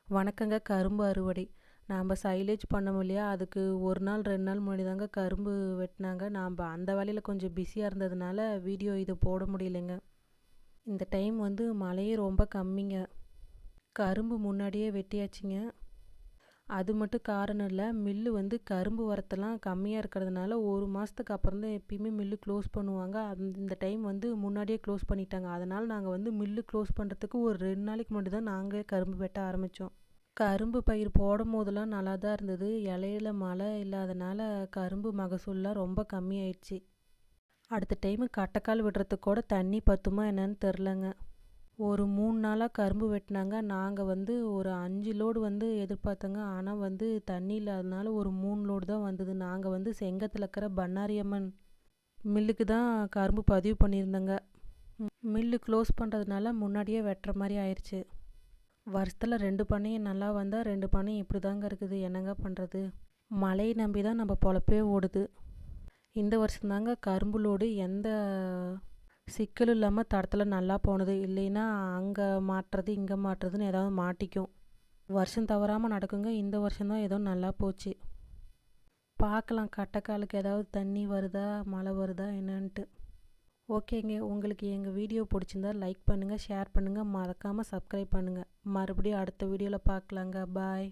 வணக்கங்க. கரும்பு அறுவடை. நாம் சைலேஜ் பண்ணோம் இல்லையா, அதுக்கு 1 நாள் 2 நாள் முன்னாடி தாங்க கரும்பு வெட்டினாங்க. நாம் அந்த வேலையில் கொஞ்சம் பிஸியாக இருந்ததுனால வீடியோ இது போட முடியலைங்க. இந்த டைம் மழையும் ரொம்ப கம்மிங்க. கரும்பு முன்னாடியே வெட்டியாச்சுங்க. அது மட்டும் காரணம் இல்லை, மில்லு கரும்பு வரத்தெல்லாம் கம்மியாக இருக்கிறதுனால 1 மாதத்துக்கு அப்புறம் தான் எப்பயுமே மில்லு க்ளோஸ் பண்ணுவாங்க. இந்த டைம் முன்னாடியே க்ளோஸ் பண்ணிட்டாங்க. அதனால் நாங்கள் மில்லு க்ளோஸ் பண்ணுறதுக்கு ஒரு 2 நாளைக்கு முன்னாடி தான் நாங்கள் கரும்பு வெட்ட ஆரம்பித்தோம். கரும்பு பயிர் போடும் போதெல்லாம் நல்லா தான் இருந்தது. இலையில மழை இல்லாதனால கரும்பு மகசூல்லாம் ரொம்ப கம்மியாயிடுச்சு. அடுத்த டைமு கட்டைக்கால் விடுறதுக்கு கூட தண்ணி பத்துமா என்னன்னு தெரிலங்க. ஒரு 3 நாளாக கரும்பு வெட்டினாங்க. நாங்கள் ஒரு 5 லோடு எதிர்பார்த்தோங்க. ஆனால் தண்ணி இல்லாதனால ஒரு 3 லோடு தான் வந்தது. நாங்கள் செங்கத்தில் இருக்கிற பண்ணாரியம்மன் மில்லுக்கு தான் கரும்பு பதிவு பண்ணியிருந்தோங்க. மில்லு க்ளோஸ் பண்ணுறதுனால முன்னாடியே வெட்டுற மாதிரி ஆயிடுச்சு. வருஷத்தில் 2 பண்ணையும் நல்லா வந்தால் 2 பண்ணையும் இப்படி தாங்க இருக்குது. என்னங்க பண்ணுறது? மழையை நம்பி தான் நம்ம பொழப்பே ஓடுது. இந்த வருஷம்தாங்க கரும்பு லோடு எந்த சிக்கலும் இல்லாமல் தடத்தில் நல்லா போனது. இல்லைன்னா அங்கே மாட்டுறது இங்கே மாட்டுறதுன்னு ஏதாவது மாட்டிக்கும். வருஷம் தவறாமல் நடக்குங்க. இந்த வருஷம்தான் ஏதோ நல்லா போச்சு. பார்க்கலாம் கட்டைக்காலுக்கு ஏதாவது தண்ணி வருதா, மழை வருதா என்னன்ட்டு. ஓகேங்க, உங்களுக்கு எங்கள் வீடியோ பிடிச்சிருந்தா லைக் பண்ணுங்கள், ஷேர் பண்ணுங்கள், மறக்காமல் சப்ஸ்கிரைப் பண்ணுங்கள். மறுபடியும் அடுத்த வீடியோவில் பார்க்கலாங்க. பாய்.